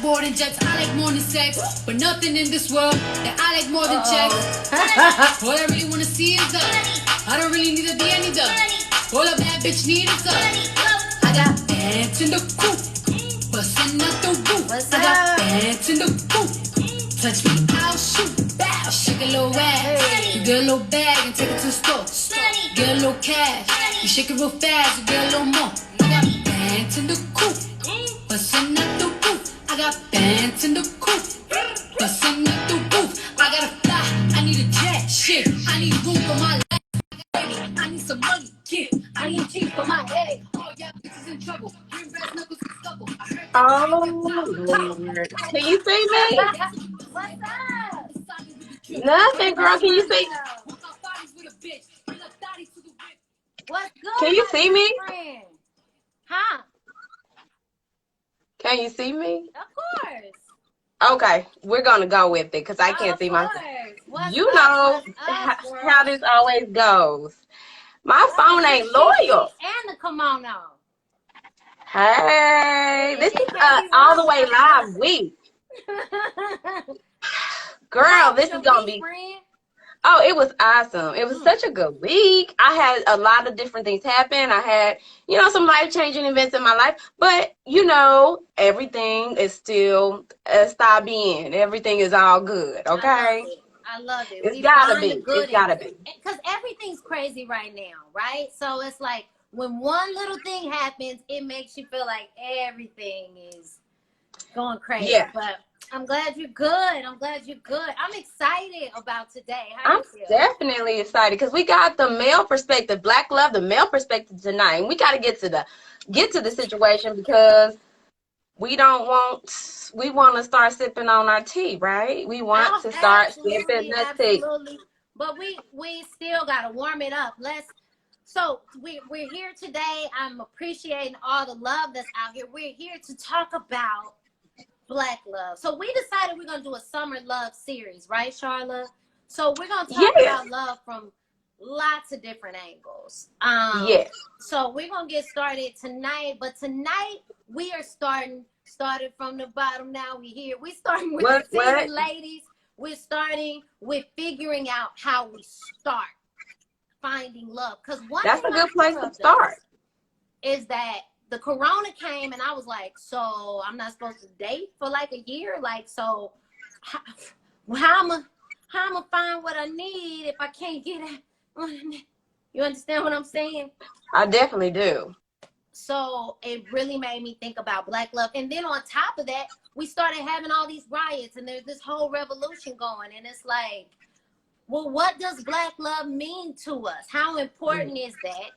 boarding jets. I like more than sex, but nothing in this world that I like more than checks. All I really wanna see is the. I don't really need to be any the. All a bad bitch need is the. I got bands in the coop, bustin' out the roof. I got bands in the coop. Touch me, I'll shoot. Bow, shake a little ass. You get a little bag and take it to the store. Get a little cash. You shake it real fast, you get a little more. I got bands in the coop, bustin' out the roof. I got bands in the coop, bustin' out the roof. I gotta fly, I need a jet, shit. I need room for my life. I need some money, kid. I need cheap for my head. Oh yeah, bitches in trouble. Bring brass knuckles and stubble. I heard that Oh, Lord. Can you see me? what's up? Nothing, girl. Can you see? What's good? Can you see me? Friend? Huh? Can you see me? Of course. Okay, we're gonna go with it because I can't see myself. What's You up? know What's up, how this always goes. My phone ain't loyal. And the kimono. Hey, this is all the way live week. Girl, this is gonna be. Oh, it was awesome. It was such a good week. I had a lot of different things happen. I had, some life-changing events in my life. But, everything is still está bien. Everything is all good, okay? I love it. It's gotta be. It's gotta be. Because everything's crazy right now, right? So it's like when one little thing happens, it makes you feel like everything is going crazy. Yeah. But I'm glad you're good. I'm excited about today. How you feel? Definitely excited because we got the male perspective, Black love, the male perspective tonight. And we got to get to the situation because we want to start sipping on our tea, right? We want to start sipping the tea. But we still got to warm it up. So we're here today. I'm appreciating all the love that's out here. We're here to talk about Black love. So we decided we're going to do a summer love series, right, Charla? So we're going to talk about love from lots of different angles. Yes. So we're going to get started tonight, but tonight we are started from the bottom. Now we're here. We're starting with the season, ladies. We're starting with figuring out how we start finding love. Because that's a good place to start. Is that the corona came and I was like, so I'm not supposed to date for like a year? Like, so how am I find what I need if I can't get it? You understand what I'm saying? I definitely do. So it really made me think about Black love. And then on top of that, we started having all these riots and there's this whole revolution going. And it's like, well, what does Black love mean to us? How important is that?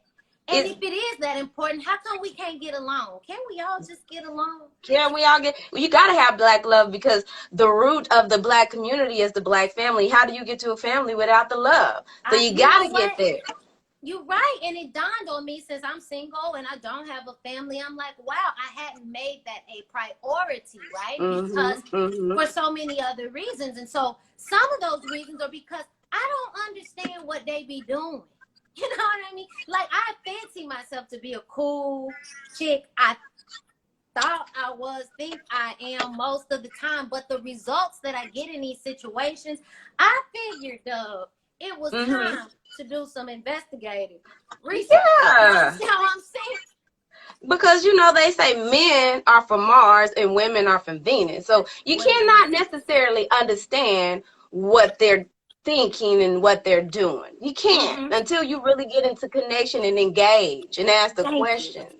And if it is that important, how come we can't get along? Can't we all just get along? Yeah, you got to have Black love because the root of the Black community is the Black family. How do you get to a family without the love? So you got to get there. You're right. And it dawned on me since I'm single and I don't have a family. I'm like, wow, I hadn't made that a priority, right? Because for so many other reasons. And so some of those reasons are because I don't understand what they be doing. You know what I mean? Like, I fancy myself to be a cool chick. I thought I think I am most of the time. But the results that I get in these situations, I figured, it was time to do some investigative research. Yeah. That's how I'm saying. Because, they say men are from Mars and women are from Venus. So you cannot necessarily understand what they're thinking and what they're doing. You can't until you really get into connection and engage and ask the questions.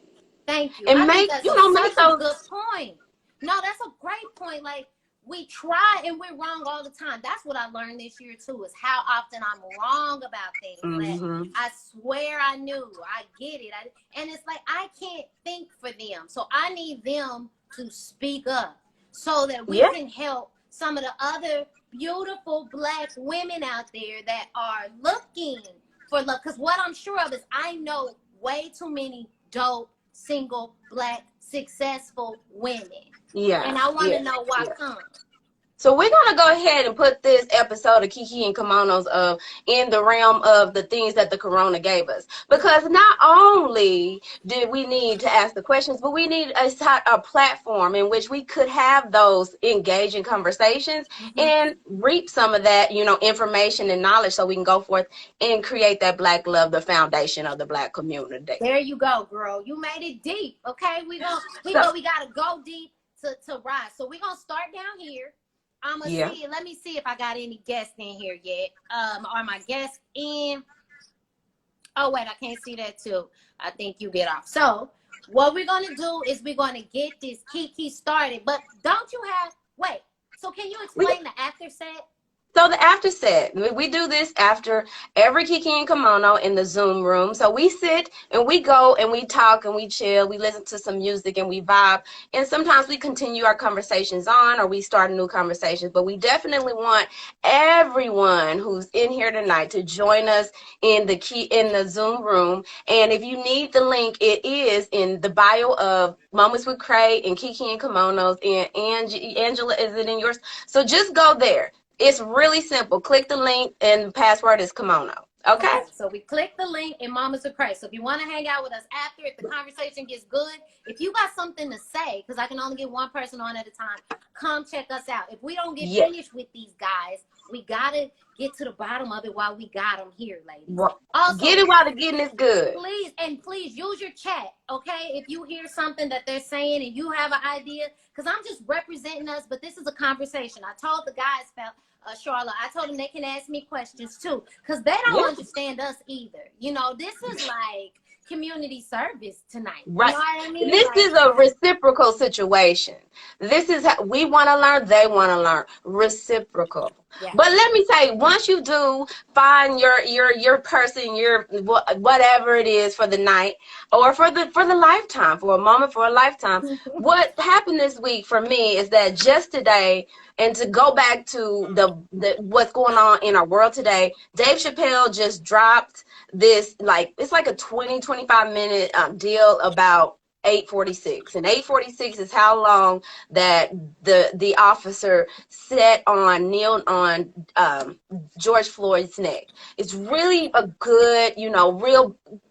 Thank you. And make those a good point. No, that's a great point. Like, we try and we're wrong all the time. That's what I learned this year too, is how often I'm wrong about things. Like, I swear I knew. I get it. And it's like I can't think for them. So I need them to speak up so that we can help some of the other beautiful Black women out there that are looking for love. Because what I'm sure of is I know way too many dope, single, Black, successful women. Yeah. And I want to know why come. So we're going to go ahead and put this episode of Kiki and Kimonos in the realm of the things that the corona gave us. Because not only did we need to ask the questions, but we need a platform in which we could have those engaging conversations and reap some of that, information and knowledge so we can go forth and create that Black love, the foundation of the Black community. There you go, girl. You made it deep. Okay, we gotta go deep to rise. So we're gonna start down here. I'm gonna see. Let me see if I got any guests in here yet. Are my guests in? Oh wait, I can't see that too. I think you get off. So what we're gonna do is we're gonna get this Kiki started. But don't you have? Wait. So can you explain the after set? So the after set, we do this after every Kiki and Kimono in the Zoom room. So we sit and we go and we talk and we chill. We listen to some music and we vibe. And sometimes we continue our conversations on or we start new conversations. But we definitely want everyone who's in here tonight to join us in the Zoom room. And if you need the link, it is in the bio of Moments with Cray and Kiki and Kimonos. And Angela, is it in yours? So just go there. It's really simple. Click the link and the password is Kimono. Okay? So we click the link in Mamas of Christ. So if you want to hang out with us after, if the conversation gets good, if you got something to say, because I can only get one person on at a time, come check us out. If we don't get finished with these guys, we got to get to the bottom of it while we got them here, ladies. Well, also, get it while the getting is good. Please use your chat, okay? If you hear something that they're saying and you have an idea, because I'm just representing us, but this is a conversation. I told the guys, Charlotte, I told them they can ask me questions too, because they don't understand us either. This is like community service tonight. Right. You know what I mean? This is a reciprocal situation. This is how we want to learn, they want to learn. Reciprocal. Yeah. But let me tell you, once you do find your person, your whatever it is for the night or for the lifetime, for a moment, for a lifetime, what happened this week for me is that just today, and to go back to the what's going on in our world today, Dave Chappelle just dropped this, it's like a 25 minute deal about 846, and 846 is how long that the officer kneeled on George Floyd's neck. It's really a good,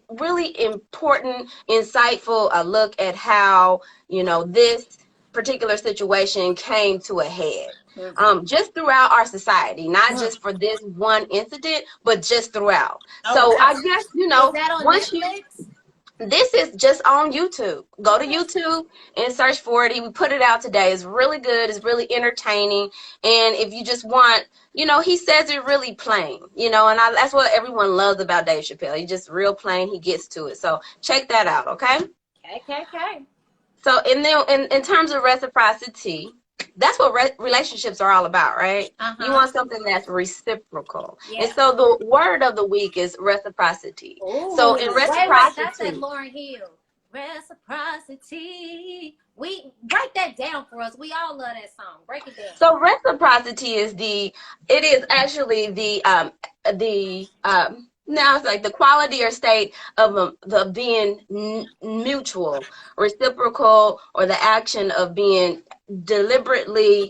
really important, insightful look at how this particular situation came to a head. Just throughout our society, not just for this one incident, but just throughout. So I guess, is that on Netflix? This is just on YouTube. Go to YouTube and search for it. We put it out today. It's really good. It's really entertaining. And if you just want, he says it really plain, and that's what everyone loves about Dave Chappelle. He's just real plain. He gets to it. So check that out, okay? Okay. So in terms of reciprocity, that's what relationships are all about, right? You want something that's reciprocal. Yeah. And so the word of the week is reciprocity. Ooh, so in reciprocity, that's that Lauryn Hill. Reciprocity. We break that down for us. We all love that song. Break it down. So reciprocity is actually now it's like the quality or state of the being mutual, reciprocal, or the action of being deliberately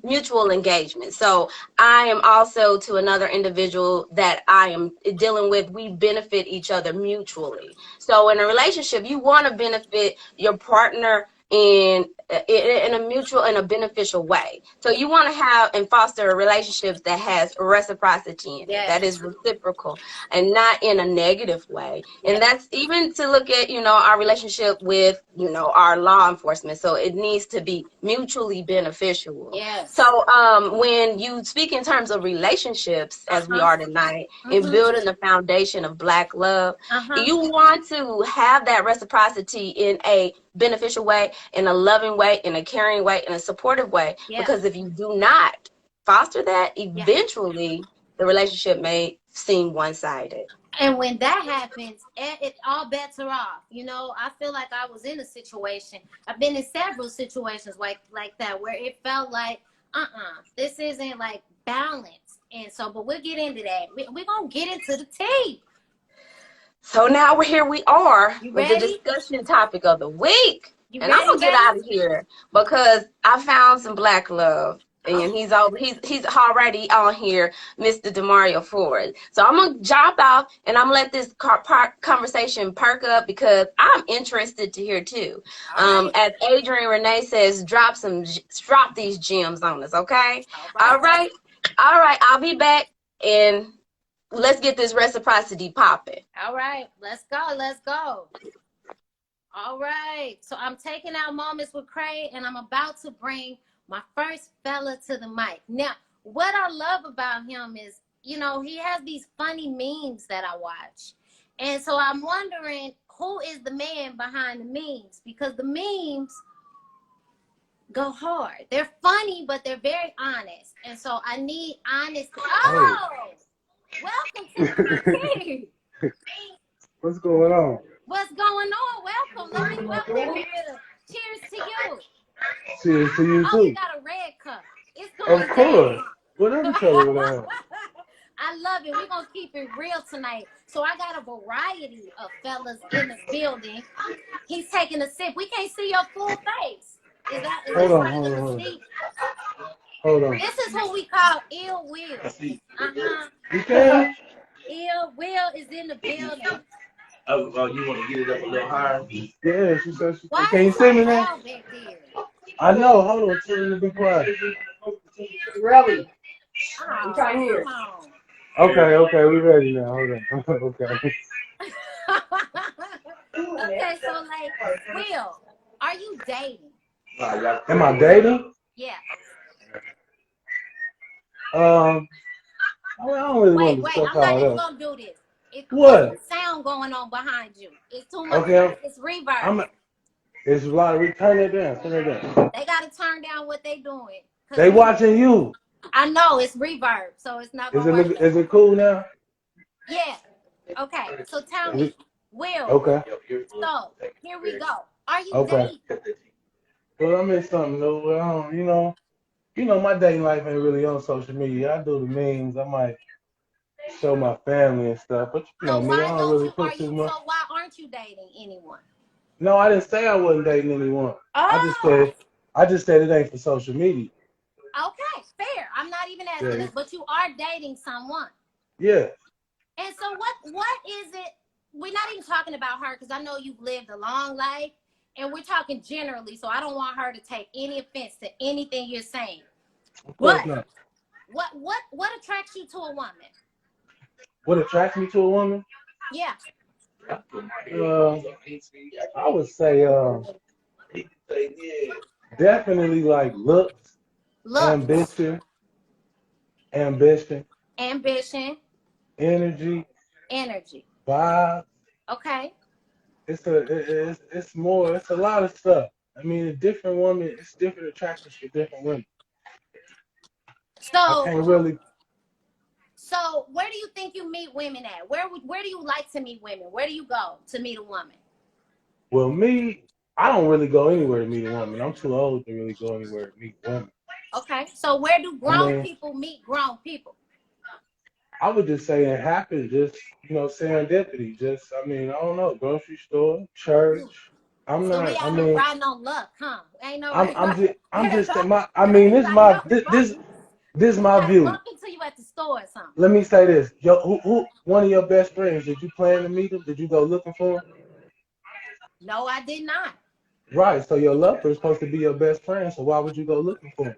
mutual engagement. So I am also to another individual that I am dealing with, we benefit each other mutually. So in a relationship, you want to benefit your partner in a mutual and a beneficial way. So you want to have and foster relationships that has reciprocity in it, that is reciprocal and not in a negative way. And that's even to look at, our relationship with, our law enforcement. So it needs to be mutually beneficial. Yes. So when you speak in terms of relationships, as we are tonight, in building the foundation of Black love, you want to have that reciprocity in a beneficial way, in a loving way, in a caring way, in a supportive way. Because if you do not foster that, eventually the relationship may seem one-sided. And when that happens, it all bets are off. I feel like I was in a situation. I've been in several situations like that where it felt like, this isn't like balanced. And so, but we'll get into that. We're going to get into the tea. So now here we are with ready? the discussion topic of the week. And I'm gonna get out of here because I found some black love. And he's already on here, Mr. Demario Ford. So I'm gonna jump off and I'm gonna let this conversation perk up because I'm interested to hear too. Right. As Adrienne Renee says, drop these gems on us, okay? All right. I'll be back and let's get this reciprocity popping. All right, let's go. All right, so I'm taking out moments with Craig, and I'm about to bring my first fella to the mic. Now, what I love about him is, he has these funny memes that I watch. And so I'm wondering who is the man behind the memes, because the memes go hard. They're funny, but they're very honest. And so I need honest. Oh, welcome to the team. What's going on? What's going on? Welcome. Let me welcome you. Cheers to you. Cheers to you too. Oh, you got a red cup. It's going Of course. down. Whatever color would I have. I love it. We're going to keep it real tonight. So I got a variety of fellas in the building. He's taking a sip. We can't see your full face. Hold on. This is who we call Ill Will. You can? Ill Will is in the building. Oh, you want to get it up a little higher? Yeah, she said she Why can. You see me now? I know. Hold on. Tell me to be quiet. Really? I'm trying to hear. Okay. We ready now. Hold on. Okay. Okay, so Will, are you dating? Am I dating? Yeah. I don't really want to Wait, stuff I'm not even out. gonna do this. What? Sound going on behind you. It's too much. Okay. It's reverb. It's a lot of turn it down. They gotta turn down what they doing. They watching you. I know it's reverb, so it's not gonna work. Is it cool now? Yeah. Okay. So tell me, Will. Okay. So here we go. Are you dating? Well, I'm in something though. My dating life ain't really on social media. I do the memes. I might show my family and stuff, but me, I don't really put too much. So why aren't you dating anyone? No, I didn't say I wasn't dating anyone. Oh. I just said it ain't for social media. Okay, fair. I'm not even asking that, but you are dating someone. Yeah. And so what is it? We're not even talking about her because I know you've lived a long life, and we're talking generally, so I don't want her to take any offense to anything you're saying. Of course not. What attracts you to a woman? What attracts me to a woman? Yeah. I would say definitely like looks. Ambition. Energy. Vibes. Okay. It's a lot of stuff. I mean, a different woman, it's different attractions for different women. So I can't really. So where do you think you meet women at? Where do you like to meet women? Where do you go to meet a woman? Well, me, I don't really go anywhere to meet a woman. I'm too old to really go anywhere to meet women. Okay. So where do grown people meet grown people? I would just say it happened, just, serendipity. I don't know, grocery store, church. We out here riding on luck, huh? Ain't no. This is my view. Bump into you at the store or something. Let me say this. Who one of your best friends, did you plan to meet him? Did you go looking for him? No, I did not. Right, so your lover is supposed to be your best friend, so why would you go looking for him?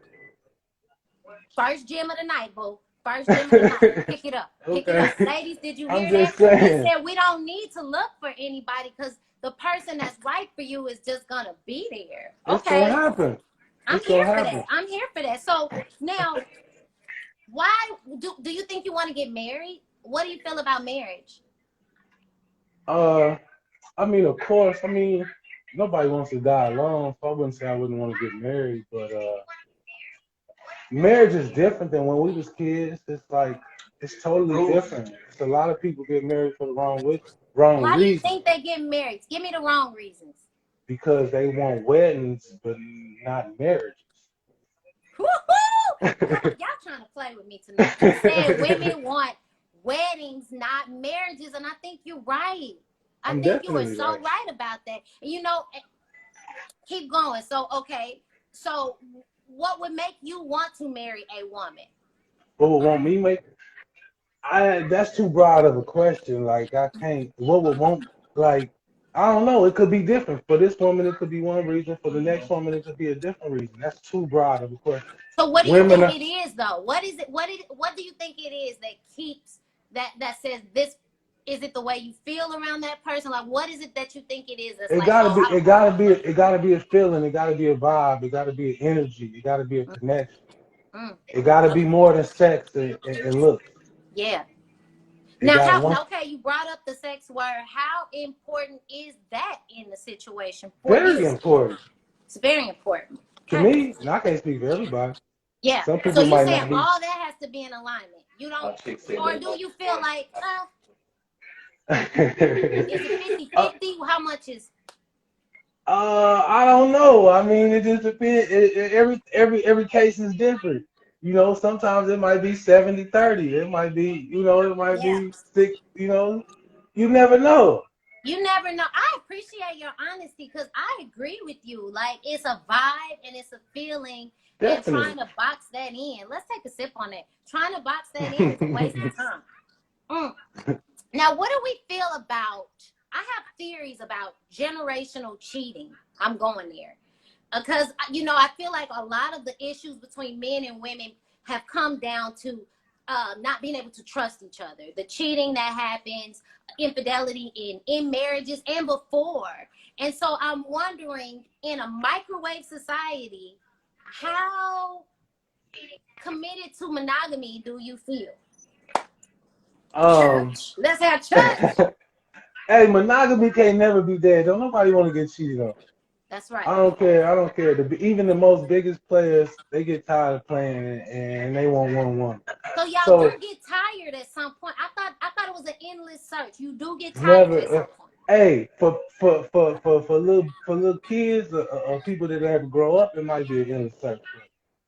First gym of the night, boo. First gym of the night. Pick it up. Pick it up. Ladies, did you hear that? Saying. He said we don't need to look for anybody because the person that's right for you is just going to be there. Okay. It's going to happen. I'm here for that. So now, why do you think you want to get married? What do you feel about marriage? Of course, nobody wants to die alone, so I wouldn't say I wouldn't want to get married, but marriage is different than when we was kids. It's totally different. It's a lot of people get married for the wrong reasons. Why do you think they get married? Give me the wrong reasons. Because they want weddings, but not marriages. Y'all trying to play with me tonight. You said women want weddings, not marriages, and I think you're right. I think you were so right about that. Keep going. So, okay. So, what would make you want to marry a woman? What would want me make? That's too broad of a question. Like I can't. What would want? Like I don't know. It could be different. For this woman, it could be one reason. For the next woman, it could be a different reason. That's too broad of a question. So, what do you Women think are, it is, though? What is it? What do you think it is that keeps that says this? Is it the way you feel around that person? Like, what is it that you think it is? That's it like, gotta oh, be. I It don't know. gotta be. It gotta be a feeling. It gotta be a vibe. It gotta be an energy. It gotta be a connection. Mm, It gotta okay. be more than sex and looks. Yeah. It Now, got one. okay, you brought up the sex word. How important is that in the situation for you? Very important It's very important. to Okay. me. And I can't speak for everybody. Yeah. Some So people you might saying not be. all that has to be in alignment. You don't, or do you feel like, is it 50 uh, 50? How much is, I don't know. I mean, it just depends. Every case is different. You know, sometimes it might be 70-30. It might be, it might yeah. be six. You never know. You never know. I appreciate your honesty because I agree with you. Like, it's a vibe and it's a feeling, and trying Definitely. to box that in. Let's take a sip on that. Trying to box that in is a waste of time. Mm. Now, what do we feel about? I have theories about generational cheating. I'm going there because I feel like a lot of the issues between men and women have come down to not being able to trust each other. The cheating that happens, infidelity in marriages and before. And so I'm wondering, in a microwave society, how committed to monogamy do you feel? Um. Church. Let's have church. Hey, monogamy can't never be dead. Don't nobody want to get cheated on. That's right. I don't care. I don't care. Even the most biggest players, they get tired of playing and they want one. So y'all do So get tired at some point. I thought it was an endless search. You do get tired never. at some point. Hey, for little kids or people that ever grow up, it might be an endless search.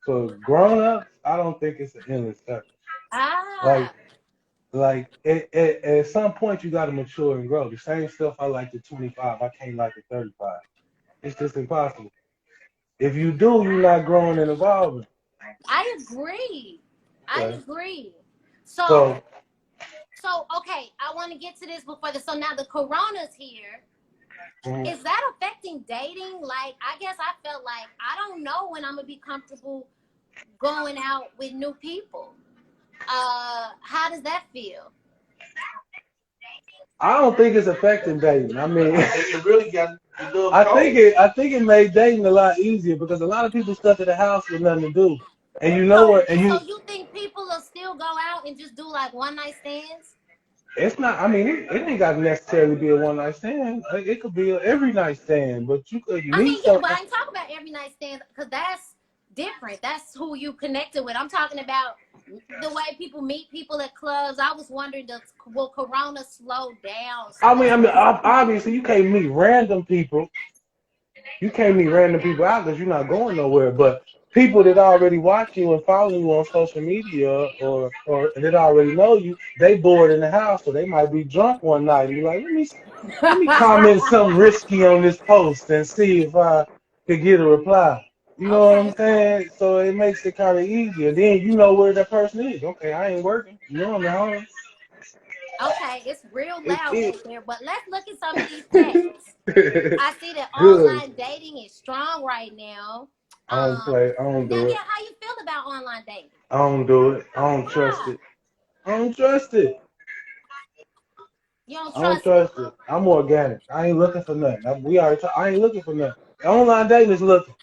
For grown ups, I don't think it's an endless search. Ah, Like at some point, you got to mature and grow. The same stuff I like at 25, I can't like at 35. It's just impossible. If you do, you're not growing and evolving. I agree. I Okay. agree. So, So okay, I want to get to this before the. So now the corona's here. mhm. Is that affecting dating? Like, I guess I felt like I don't know when I'm gonna be comfortable going out with new people. How does that feel? I don't think it's affecting dating. I mean, It really got a little I think it made dating a lot easier because a lot of people stuck at the house with nothing to do. And you know So, what? And so you you think people will still go out and just do like one night stands? it's not. I mean, it ain't got to necessarily be a one night stand. It could be a every night stand. But you could I meet mean, yeah, some. but I ain't talking about every night stands because that's different. That's who you connected with. I'm talking about the way people meet people at clubs. I was wondering, will Corona slow down some of that? Obviously, you can't meet random people. You can't meet random people out because you're not going nowhere. But people that already watch you and follow you on social media or that already know you, they bored in the house, so they might be drunk one night and be like, let me comment something risky on this post and see if I could get a reply. You know what I'm Okay, saying? So it makes it kind of easier. Then you know where that person is. Okay, I ain't working. You know I'm at home. okay, it's real It, loud it, back there, but let's look at some of these stats. I see that Good. online dating is strong right now. I don't play. I don't Now, do it. yeah, how you feel about online dating? I don't do it. I don't trust Why? it. I don't trust it. You don't I don't trust it? trust it. I'm organic. I ain't looking for nothing. I ain't looking for nothing. Online dating is looking.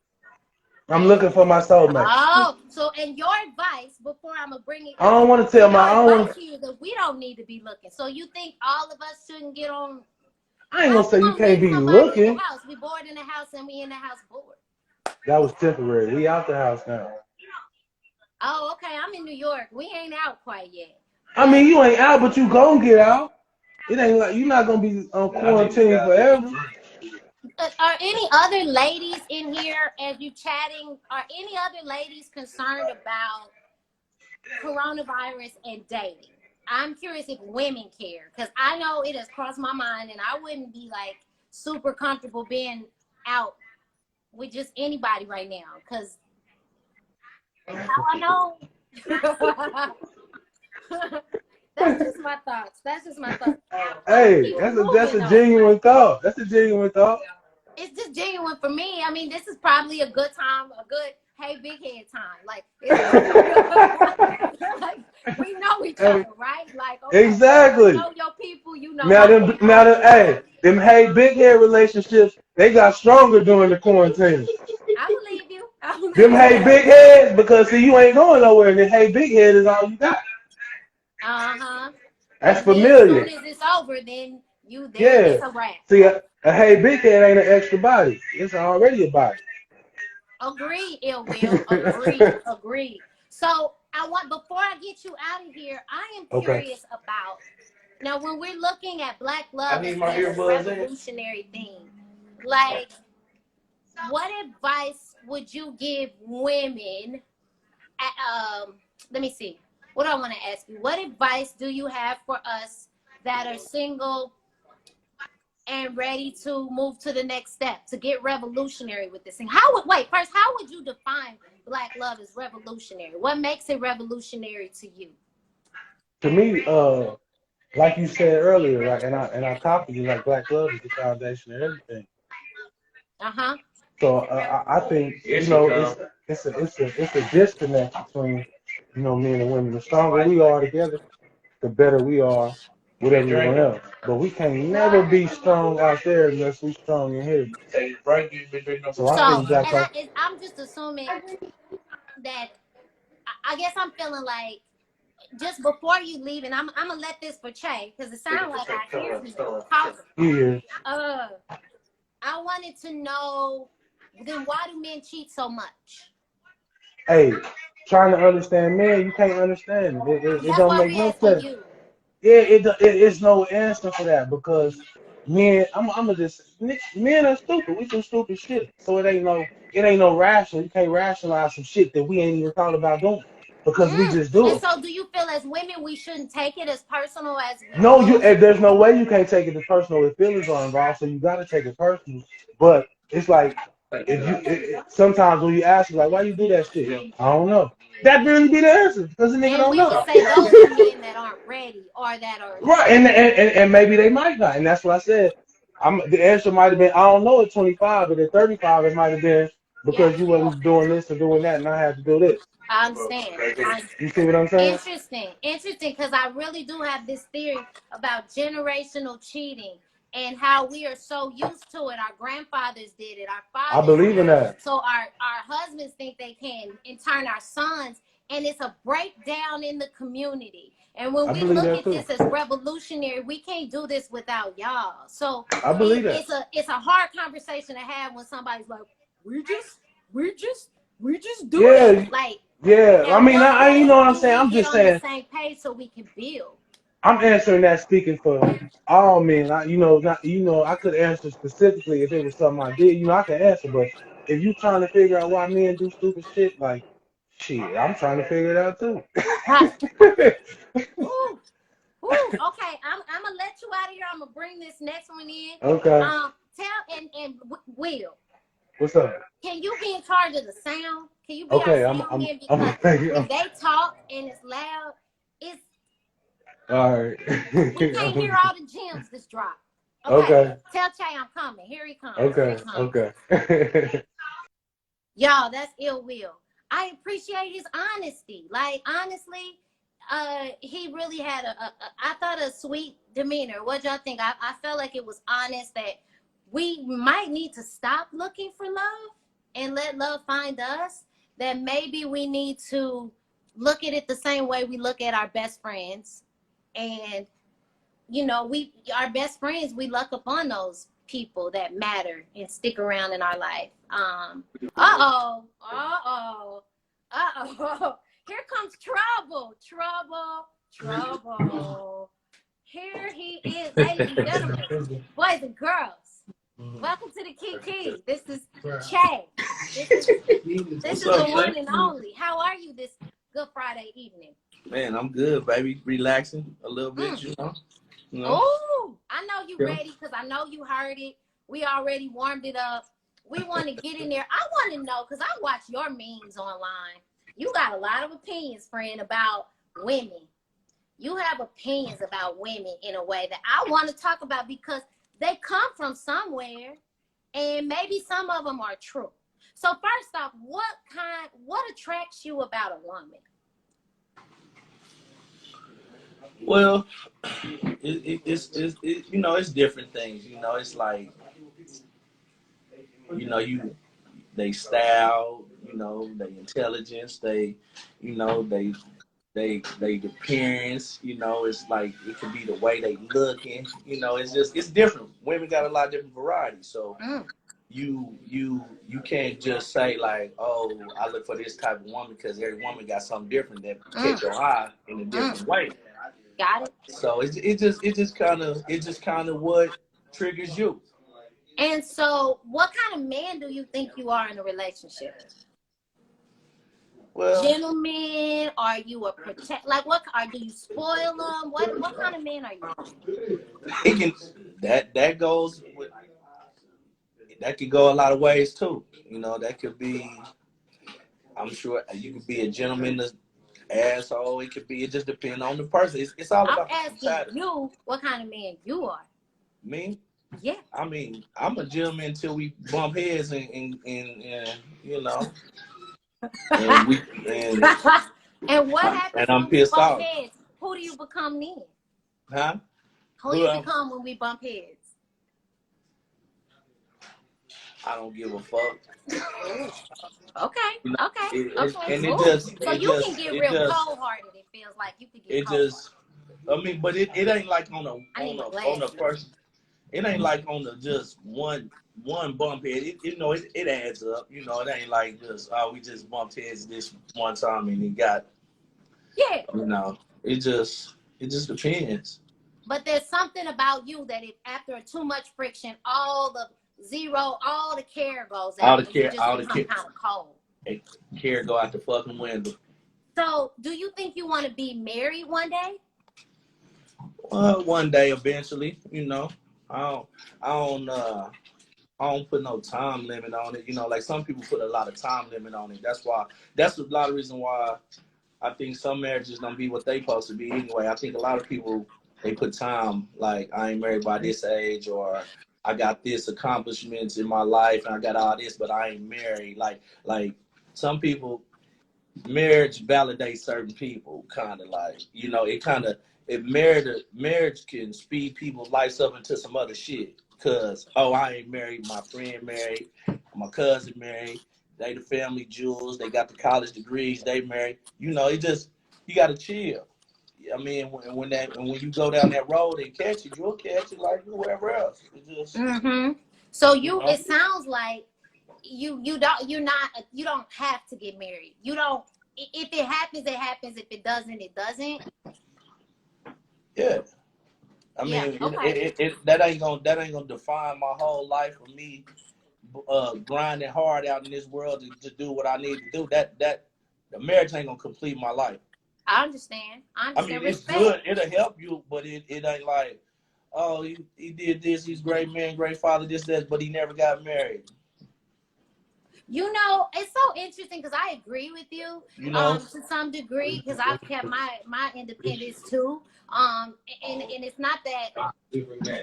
I'm looking for my soulmate. Oh, so and your advice before I'm gonna bring it, I don't want to so tell my. your I don't advice want to. here is that we don't need to be looking. So you think all of us shouldn't get on? I ain't How gonna we say you gonna can't meet be somebody in the looking. house? We bored in the house and we in the house bored. That was temporary. We out the house now. Oh, okay. I'm in New York. We ain't out quite yet. I But mean, you ain't out, but you gonna get out. It ain't like you're not gonna be on quarantine forever. are any other ladies in here as you chatting? Are any other ladies concerned about coronavirus and dating? I'm curious if women care because I know it has crossed my mind and I wouldn't be like super comfortable being out with just anybody right now, because how I know. That's just my thoughts. That's just my thoughts. Hey, that's a genuine thought. That's a genuine thought. It's just genuine for me. I mean, this is probably a good time, a good hey big head time. Like, it's like we know each other, right? Like, okay, exactly. you know your people, you know. Them hey big head relationships, they got stronger during the quarantine. I believe you. Them hey big heads, because see you ain't going nowhere, and the hey big head is all you got. That's and familiar. then as soon as it's over, then it's a wrap. See, a hey big head ain't an extra body. It's already a body. Agreed, Ill Will. Agreed. So before I get you out of here, I am curious about, now when we're looking at Black love as a revolutionary thing, like, what advice would you give women? Let me see. What do I want to ask you? What advice do you have for us that are single and ready to move to the next step, to get revolutionary with this thing? How would you define Black love as revolutionary? What makes it revolutionary to you? To me, like you said earlier, like, and I copied you, like Black love is the foundation of everything. So I think it's a disconnect between men and women. The stronger we are together, the better we are with everyone else. But we can never be strong out there unless we strong in here. So I think I'm just assuming that, I guess I'm feeling like, just before you leave, and I'm gonna let this for Che, because it sounds like I hear him talking. I wanted to know, then why do men cheat so much? Hey, trying to understand men, you can't understand it. It don't make no sense. It's no answer for that, because men, men are stupid. We do stupid shit. So it ain't no rational. You can't rationalize some shit that we ain't even thought about doing, because we just do it. And so do you feel as women we shouldn't take it as personal as we No, there's no way you can't take it as personal if feelings are involved, so you gotta take it personal. But it's like, sometimes when you ask like, why you do that shit? I don't know. That really be the answer, because the nigga don't know. And we would say those are men that aren't ready, or that are right, and maybe they might not, and that's what I said. The answer might have been, I don't know, at 25, but at 35 it might have been because you wasn't doing this or doing that, and I had to do this. I understand. You see what I'm saying? Interesting, because I really do have this theory about generational cheating and how we are so used to it. Our grandfathers did it. Our fathers. I believe in that. So our husbands think they can, in turn, our sons, and it's a breakdown in the community. And when we look at this as revolutionary, we can't do this without y'all. So I believe it's a hard conversation to have when somebody's like, we just do it. Like, I mean, you know what I'm saying? I'm just saying, on the same page so we can build. I'm answering that speaking for all men. I could answer specifically if it was something I did. I can answer, but if you trying to figure out why men do stupid shit, like, shit, I'm trying to figure it out too. Ooh. Okay, I'm gonna let you out of here. I'm gonna bring this next one in. Okay. Will. What's up? Can you be in charge of the sound? Can you be our sound man? Because when they talk and it's loud, it's all right. We can't hear all the gems this drop. Okay. Tell Che I'm coming. Here he comes. Okay. Y'all, that's Ill Will. I appreciate his honesty. Like, honestly, he really had I thought, a sweet demeanor. What y'all think? I felt like it was honest, that we might need to stop looking for love and let love find us. That maybe we need to look at it the same way we look at our best friends. And, our best friends, we luck upon those people that matter and stick around in our life. Here comes trouble. Here he is, ladies and gentlemen, boys and girls. Welcome to the Kiki. This is Che. This is the one and only. How are you this Good Friday evening? Man, I'm good, baby. Relaxing a little bit, you know. Oh, I know you ready, because I know you heard it. We already warmed it up. we want to get in there. I want to know, because I watch your memes online. You got a lot of opinions, friend, about women. You have opinions about women in a way that I want to talk about because they come from somewhere and maybe some of them are true. So first off, what attracts you about a woman? Well, you know, it's different things. You know, it's like, you know, they style, you know, they intelligence, you know, they appearance, you know, it's like it could be the way they looking, you know, it's different. Women got a lot of different varieties, so you can't just say like, oh, I look for this type of woman because every woman got something different that catch your eye in a different way. Got it. So it just kind of what triggers you. And so, what kind of man do you think you are in a relationship? Well, Gentleman? Are you a protect? Like, do you spoil them? What kind of man are you? it can that goes with, that could go a lot of ways too. You know, that could be. I'm sure you could be a gentleman, asshole. It could be. It just depends on the person. It's all I'm about the asking totality. you what kind of man you are. Me? Yeah. I mean, I'm a gentleman until we bump heads and you know, and we And what happens and I'm when we pissed bump off. heads? Who do you become then? Huh? Who you become when we bump heads? I don't give a fuck. Okay, You know, okay, okay. and Ooh. So you can get real cold hearted. It feels like you can get cold hearted. I mean, but it ain't like on I need my on a glasses. person. It ain't like on the just one bump head. You know, it adds up. You know, it ain't like just we just bumped heads this one time and it got. Yeah. You know, it just depends. But there's something about you that if after too much friction, all the care goes All out the and you care, just all the become care, kind of cold. care go out the fucking window. So do you think you want to be married one day? Well, one day eventually, you know. I don't, I don't, uh, I don't put no time limit on it. You know, like some people put a lot of time limit on it. That's a lot of reason why I think some marriages don't be what they supposed to be anyway. I think a lot of people, they put time, like I ain't married by this age, or I got this accomplishments in my life and I got all this, but I ain't married. Like some people, marriage validates certain people, kind of like, you know, marriage can speed people's lives up into some other shit. Cause I ain't married, my friend married, my cousin married, they the family jewels, they got the college degrees, they married. You know, you gotta chill. I mean, when you go down that road and catch it, you'll catch it like whoever else. It just, So you know. it sounds like you don't have to get married. You don't. If it happens, it happens. If it doesn't, it doesn't. Yeah. I Yeah. mean, Okay. that ain't gonna define my whole life for me. Grinding hard out in this world to do what I need to do. That the marriage ain't gonna complete my life. I understand. I mean, it's Respect. good. It'll help you, but it ain't like, oh, he did this. He's a great man, great father, this, that, but he never got married. You know, it's so interesting because I agree with you You know, to some degree because I've kept my independence too. And it's not that,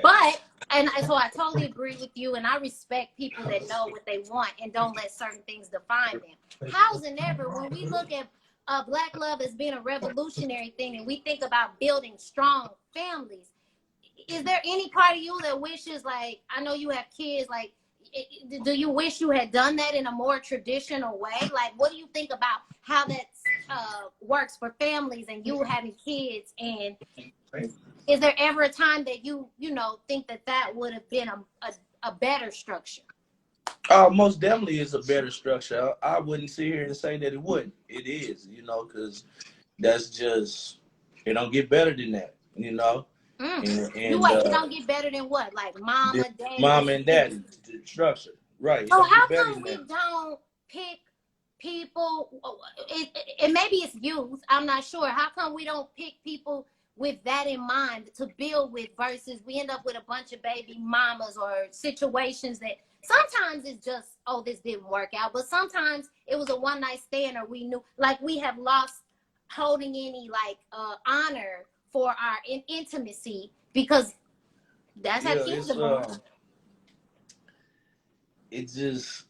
but and so I totally agree with you, and I respect people that know what they want and don't let certain things define them. Hows and ever, when we look at Black love as being a revolutionary thing, and we think about building strong families, is there any part of you that wishes, like, I know you have kids, like, do you wish you had done that in a more traditional way? Like, what do you think about how that works for families and you having kids? And is there ever a time that you think that would have been a better structure? Most definitely is a better structure. I wouldn't sit here and say that it wouldn't. It is, you know, because that's just, it don't get better than that, you know. It don't get better than what? Like mama, daddy, mom and daddy structure, right? So how come we don't pick people? And maybe it's youth. I'm not sure. How come we don't pick people with that in mind to build with versus we end up with a bunch of baby mamas or situations sometimes it's just, oh, this didn't work out. But sometimes it was a one night stand, or we knew, like, we have lost holding any like honor for our intimacy because that's how kids are born. It's just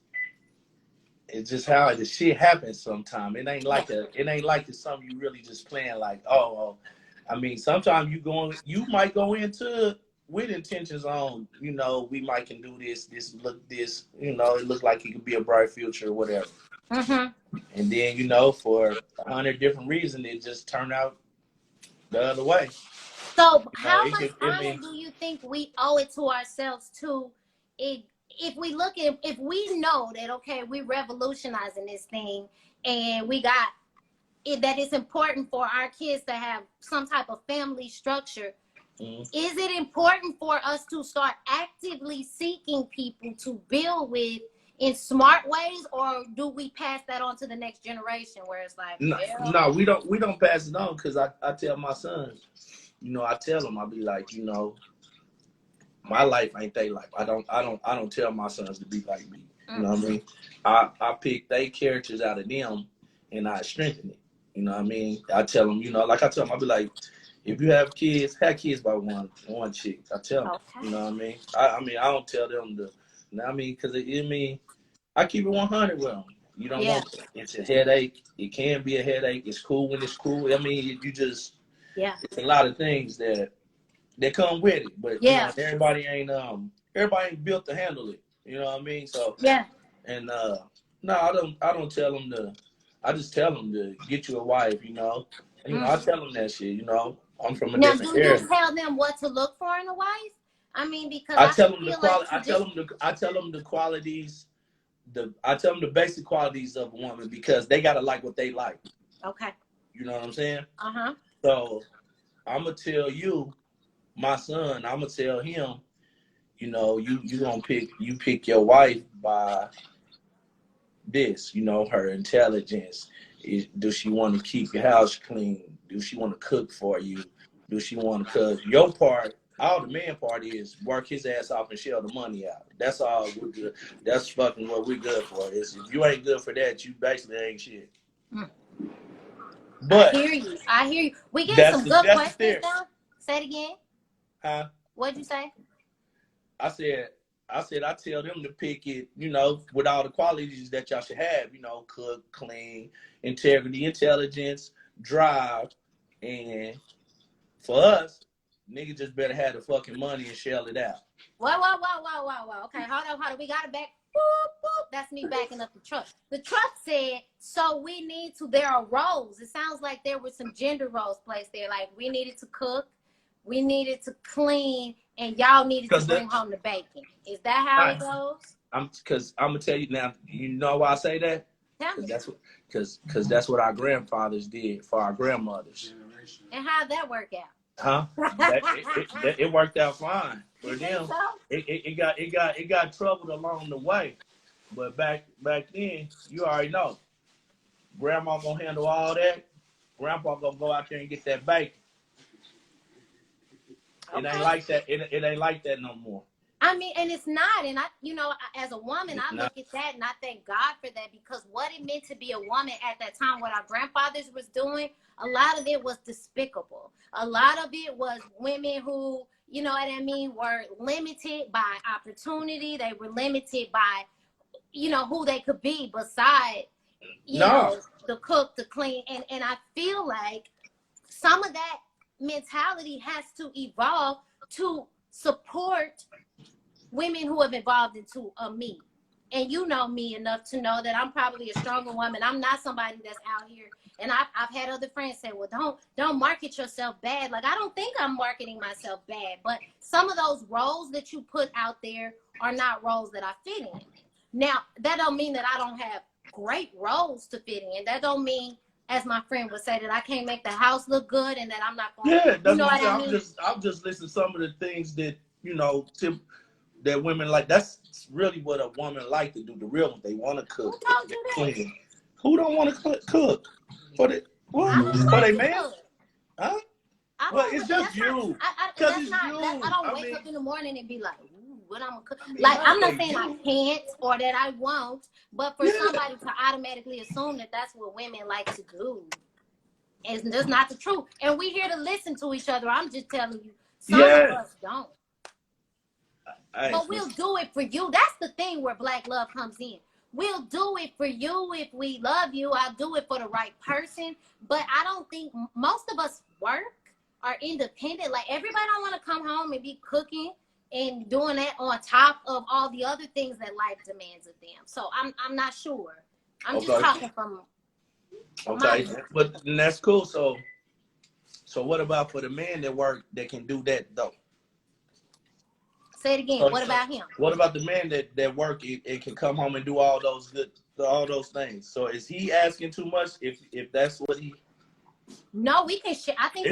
how the shit happens sometimes. It ain't like it's something you really just playing like, oh. I mean, sometimes you might go into it with intentions on, you know, we might can do this, you know, it look like it could be a bright future or whatever. Mm-hmm. And then, you know, for 100 different reasons, it just turned out the other way. So how much honor do you think we owe it to ourselves to it? If we look at, if we know that, okay, we're revolutionizing this thing and we got it, that it's important for our kids to have some type of family structure, is it important for us to start actively seeking people to build with in smart ways, or do we pass that on to the next generation where it's like, no, we don't pass it on, because I tell my sons, you know, I tell them, I'll be like, you know, my life ain't they life. I don't tell my sons to be like me. You know what I mean? I pick they characters out of them and I strengthen it. You know what I mean? I tell them, you know, like I tell them, I'll be like, if you have kids by one chick. I tell them, okay. You know what I mean? I mean, I don't tell them to, you know what I mean? Because I keep it 100 with them. You don't want that. It's a headache. It can be a headache. It's cool when it's cool. I mean, you just, it's a lot of things that come with it. But you know, everybody ain't built to handle it. You know what I mean? So and no, I don't tell them to. I just tell them to get you a wife. You know, I tell them that shit. You know, I'm from a different area. Do you tell them what to look for in a wife? I mean, because I tell them the quality. I tell them the qualities. I tell them the basic qualities of a woman, because they gotta like what they like. Okay. You know what I'm saying? So I'm gonna tell you, my son, I'm gonna tell him, you know, you gonna pick your wife by this, you know, her intelligence. Does she want to keep your house clean? Does she want to cook for you? Does she want to, cause your part, all the man part is work his ass off and shell the money out. That's all we're good. That's fucking what we're good for. Is if you ain't good for that, you basically ain't shit. But I hear you. We get some good questions now. Say it again. Huh? What'd you say? I said I tell them to pick it, you know, with all the qualities that y'all should have, you know, cook, clean, integrity, intelligence, drive, and for us, niggas just better have the fucking money and shell it out. Whoa. Okay, hold on. We got it back. Boop, boop. That's me backing up the truck. The truck said, so we need to, there are roles. It sounds like there were some gender roles placed there. Like we needed to cook, we needed to clean, and y'all needed to bring home the bacon. Is that how it goes? Because I'm gonna tell you now. You know why I say that? Tell me. Because that's what our grandfathers did for our grandmothers. And how'd that work out? Huh? It worked out fine for them. So? It got troubled along the way, but back then, you already know. Grandma gonna handle all that. Grandpa gonna go out there and get that bacon. It ain't like that. It ain't like that no more. I mean, and it's not. And I, you know, as a woman, I look at that and I thank God for that, because what it meant to be a woman at that time, what our grandfathers was doing, a lot of it was despicable. A lot of it was women who, you know what I mean, were limited by opportunity. They were limited by, you know, who they could be beside, you know, the cook, the clean. And I feel like some of that mentality has to evolve to support women who have evolved into me. And you know me enough to know that I'm probably a stronger woman. I'm not somebody that's out here. And I've had other friends say, well, don't market yourself bad. Like, I don't think I'm marketing myself bad, but some of those roles that you put out there are not roles that I fit in. Now, that don't mean that I don't have great roles to fit in. That don't mean, as my friend would say, that I can't make the house look good and that I'm not going to, you know what I mean? I'm just listening to some of the things that, you know, that women like. That's really what a woman like to do. The real one, they want to cook. Who told you that? Clean. Who don't want to cook? For the man? Huh? Well, it's just you. I don't wake up in the morning and be like, ooh, what I'm gonna cook. Like, I'm not saying I can't or that I won't, but for somebody to automatically assume that that's what women like to do is just not the truth. And we here to listen to each other. I'm just telling you, some of us don't. But we'll do it for you. That's the thing where black love comes in. We'll do it for you if we love you. I'll do it for the right person. But I don't think most of us work, are independent. Like, everybody don't want to come home and be cooking and doing that on top of all the other things that life demands of them. So I'm not sure. I'm just talking from but that's cool. So what about for the men that work that can do that though? Say it again. What about him? What about the man that work and can come home and do all those things? So is he asking too much if that's what he? No, we can share. I think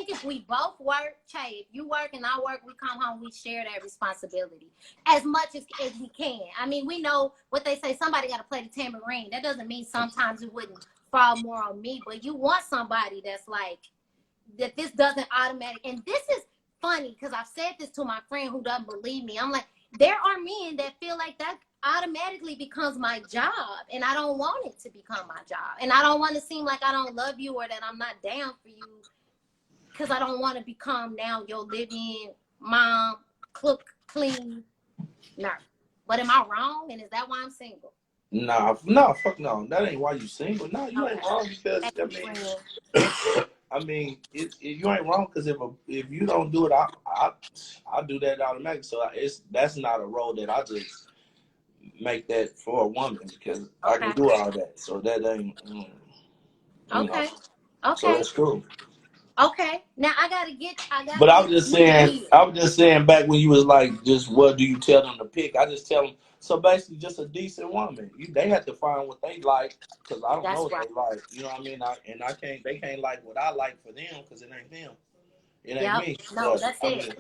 if we both work, if you work and I work, we come home, we share that responsibility as much as we can. I mean, we know what they say, somebody got to play the tambourine. That doesn't mean sometimes it wouldn't fall more on me, but you want somebody that's like, that this doesn't automatic. And this is funny because I've said this to my friend who doesn't believe me. I'm like, there are men that feel like that automatically becomes my job, and I don't want it to become my job, and I don't want to seem like I don't love you or that I'm not down for you, because I don't want to become now your living mom, cook, clean. No, but am I wrong? And is that why I'm single? No, fuck no. That ain't why you single. No, you ain't wrong because I mean, you ain't wrong because if you don't do it, I do that automatically. So that's not a role that I just make that for a woman because I can do all that. So that ain't. Okay. So that's cool. Okay. Now I gotta. But I was just saying back when you was like, just what do you tell them to pick? I just tell them. So basically, just a decent woman. They have to find what they like because I don't know what they like. You know what I mean? They can't like what I like for them because it ain't them. It ain't me. No, that's it.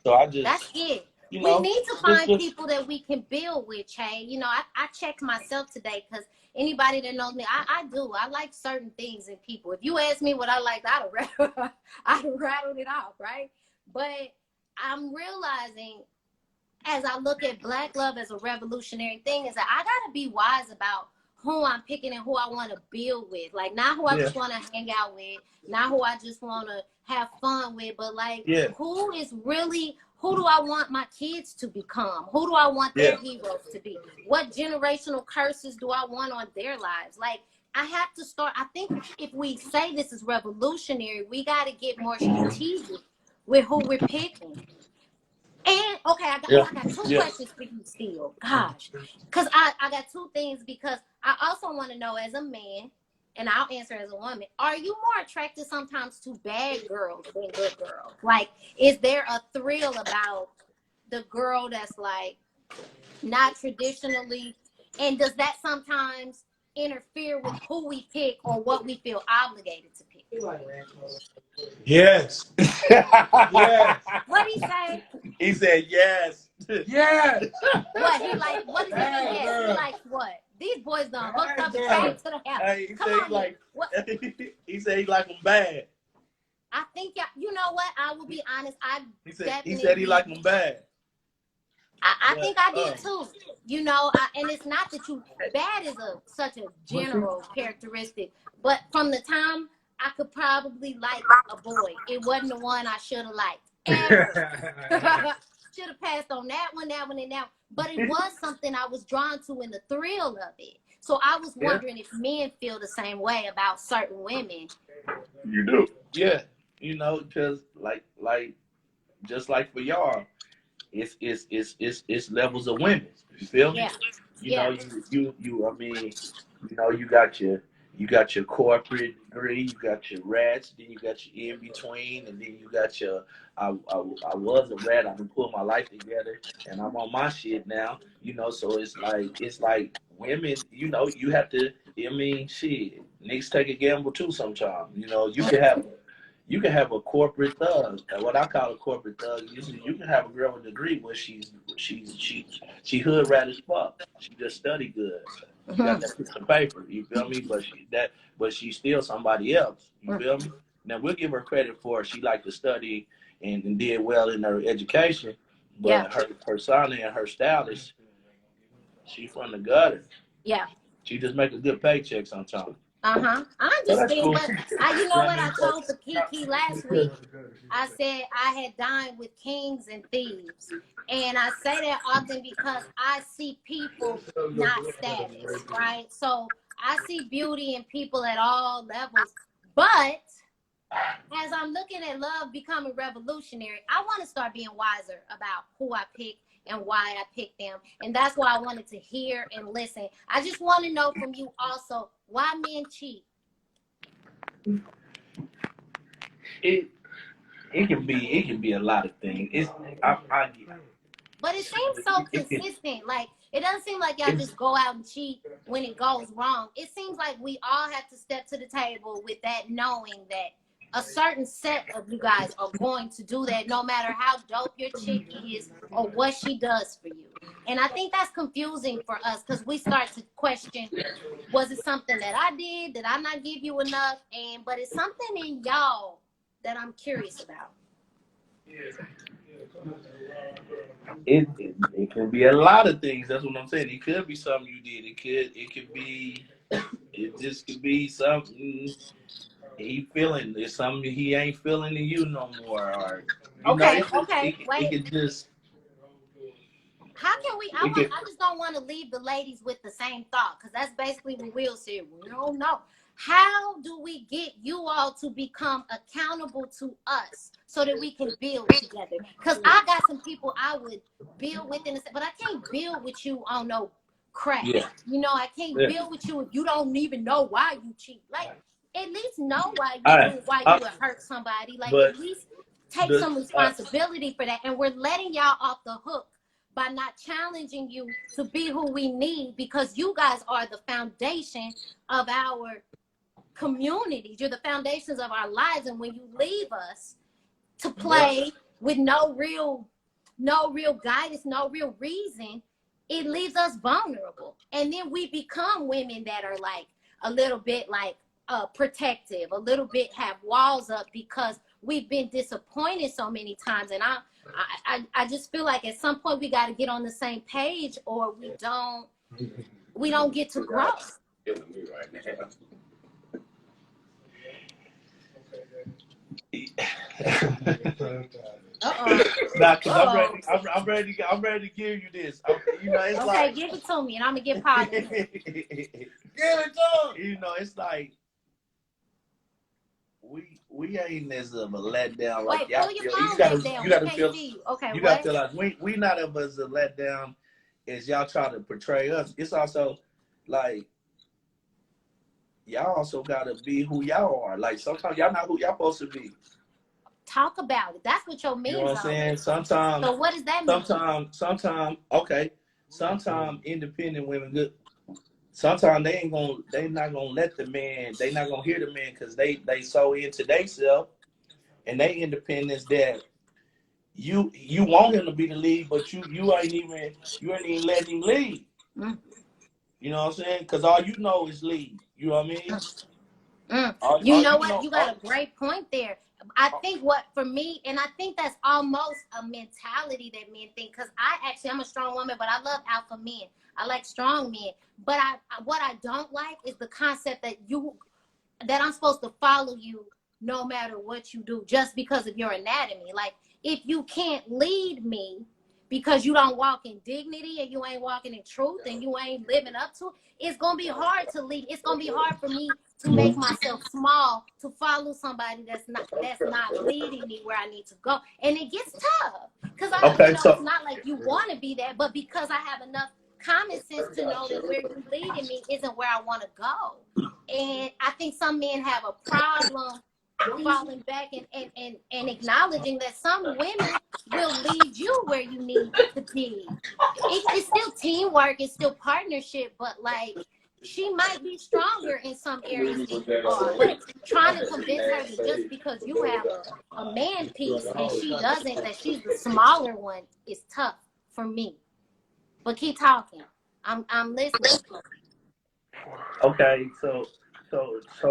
So I just. That's it. We need to find people that we can build with, Che. You know, I checked myself today because anybody that knows me, I do. I like certain things in people. If you ask me what I like, I'd have rattled it off, right? But I'm realizing as I look at black love as a revolutionary thing is that I got to be wise about who I'm picking and who I want to build with. Like, not who I just want to hang out with, not who I just want to have fun with, but like who is really... Who do I want my kids to become? Who do I want their heroes to be? What generational curses do I want on their lives? Like, I have to start. I think if we say this is revolutionary, we got to get more strategic with who we're picking. And, okay, I got two questions for you still. Gosh. Because I got two things, because I also want to know as a man, and I'll answer as a woman, are you more attracted sometimes to bad girls than good girls? Like, is there a thrill about the girl that's like not traditionally, and does that sometimes interfere with who we pick or what we feel obligated to pick? Yes. Yes. What'd he say? He said yes. Yes. What he like? What does he mean? Yes. He likes what? These boys done hooked up and came to the house. Hey, Come on, like, he said he like them bad. I think you know what? I will be honest. He said he like them bad. I think I did too. You know, and it's not that bad is such a general characteristic, but from the time I could probably like a boy, it wasn't the one I should have liked ever. Should have passed on that one, and that one. But it was something I was drawn to in the thrill of it. So I was wondering if men feel the same way about certain women. You do. Yeah. You know, because like just like for y'all, it's levels of women. You feel me? Yeah. You know, you I mean, you know, you got your corporate degree, you got your rats, then you got your in between, and then you got your I was a rat, I've been putting my life together and I'm on my shit now, you know, so it's like women, you know, you have to, I mean, shit, niggas take a gamble too sometimes. You know, you can have a corporate thug. What I call a corporate thug, you can have a girl with a degree where she hood rat as fuck. She just study good. She got that piece of paper, you feel me? But she's still somebody else. You feel me? Now we'll give her credit for she liked to study and did well in her education. Yeah. But her son and her stylist, she from the gutter. Yeah. She just make a good paycheck sometimes. I So that's understand, cool. but you know what I told the Kiki last week? I said I had dined with kings and thieves. And I say that often because I see people, not status, right? So I see beauty in people at all levels. But as I'm looking at love becoming revolutionary, I want to start being wiser about who I pick and why I pick them. And that's why I wanted to hear and listen. I just want to know from you also, why men cheat? It can be a lot of things. But it seems so consistent. Like, it doesn't seem like y'all just go out and cheat when it goes wrong. It seems like we all have to step to the table with that, knowing that a certain set of you guys are going to do that no matter how dope your chick is or what she does for you. And I think that's confusing for us because we start to question, was it something that I did? Did I not give you enough? But it's something in y'all that I'm curious about. It can be a lot of things. That's what I'm saying. It could be something you did. It just could be something he feeling. It's something he ain't feeling in you no more. Or Okay, it wait. could just. How can we? I just don't want to leave the ladies with the same thought because that's basically what Will said. We don't know. How do we get you all to become accountable to us so that we can build together? Because I got some people I would build with, but I can't build with you on no crap. Yeah. You know, I can't build with you if you don't even know why you cheat. Like, at least know why you do, why you would hurt somebody. Like, at least take some responsibility for that. And we're letting y'all off the hook by not challenging you to be who we need, because you guys are the foundation of our communities. You're the foundations of our lives. And when you leave us to play with no real guidance, no real reason, it leaves us vulnerable. And then we become women that are like a little bit like protective, a little bit have walls up because we've been disappointed so many times. And I just feel like at some point we got to get on the same page, or we don't get to grow. Nah, cause I'm ready to give you this. It's okay, like, give it to me, and I'm gonna get part of it. Give it to him. It's like we ain't as of a letdown like y'all feel. You gotta feel. Okay, you gotta feel like we not of as a letdown as y'all try to portray us. It's also like y'all also gotta be who y'all are. Like sometimes y'all not who y'all supposed to be. Talk about it. That's what your means. You know what I'm saying? Sometimes. So what does that mean? Sometimes. Okay. Sometimes independent women good. Sometimes they not gonna let the man. They not gonna hear the man because they so into themselves and they independence that you want him to be the lead, but you ain't even letting him lead. Mm. You know what I'm saying? Because all you know is lead. You know what I mean? You know what? You got a great point there. I think what for me, and I think that's almost a mentality that men think, because I'm a strong woman, but I love alpha men. I like strong men. But what I don't like is the concept that I'm supposed to follow you no matter what you do, just because of your anatomy. Like, if you can't lead me because you don't walk in dignity and you ain't walking in truth and you ain't living up to it, it's going to be hard to lead. It's going to be hard for me to make myself small to follow somebody that's not leading me where I need to go. And it gets tough because it's not like you want to be that, but because I have enough common sense to know that where you're leading me isn't where I want to go. And I think some men have a problem falling back and acknowledging that some women will lead you where you need to be. It's still teamwork, it's still partnership, but like, she might be stronger in some areas than you are. But trying to convince her that just because you have a man piece and she doesn't, that she's the smaller one, is tough for me. But keep talking. I'm listening. Okay, so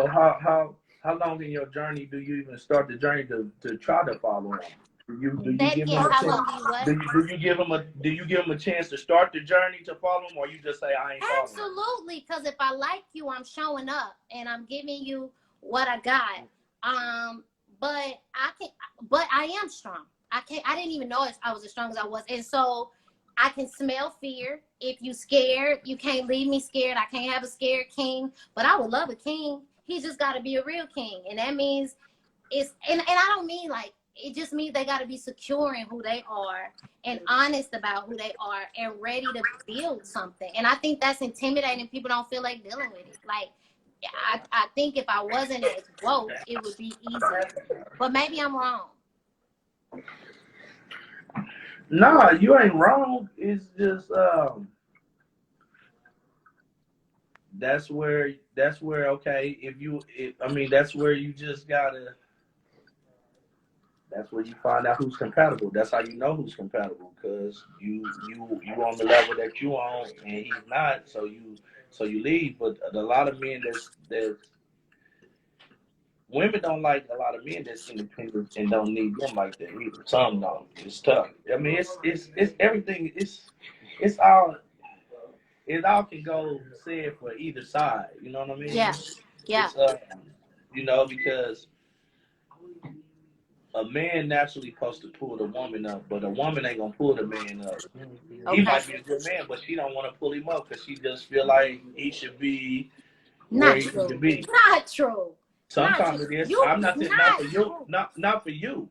how long in your journey do you even start the journey to try to follow him? Do you give Second, him a how chance? long do you what? Do you give him a chance to start the journey to follow him, or you just say I ain't following? Absolutely, because if I like you, I'm showing up and I'm giving you what I got. But I am strong. I didn't even know I was as strong as I was, and so I can smell fear. If you scared, you can't leave me scared. I can't have a scared king, but I would love a king. He's just got to be a real king, and that means and I don't mean like, it just means they got to be secure in who they are and honest about who they are and ready to build something. And I think that's intimidating. People don't feel like dealing with it. Like, I think if I wasn't as woke, it would be easier. But maybe I'm wrong. Nah, you ain't wrong. It's just that's where okay. That's where you just gotta. That's where you find out who's compatible. That's how you know who's compatible, because you on the level that you on and he's not. So you leave. But a lot of men that's women don't like a lot of men that's independent and don't need them like that either. Some don't. It's tough. I mean, it's everything. It's all. It all can go said for either side. You know what I mean? Yeah. Yeah. It's because a man naturally supposed to pull the woman up, but a woman ain't gonna pull the man up. Okay. He might be a good man, but she don't want to pull him up because she just feel like he should be where he should be. Not true. Sometimes it is. I'm not saying not for you. Not for you.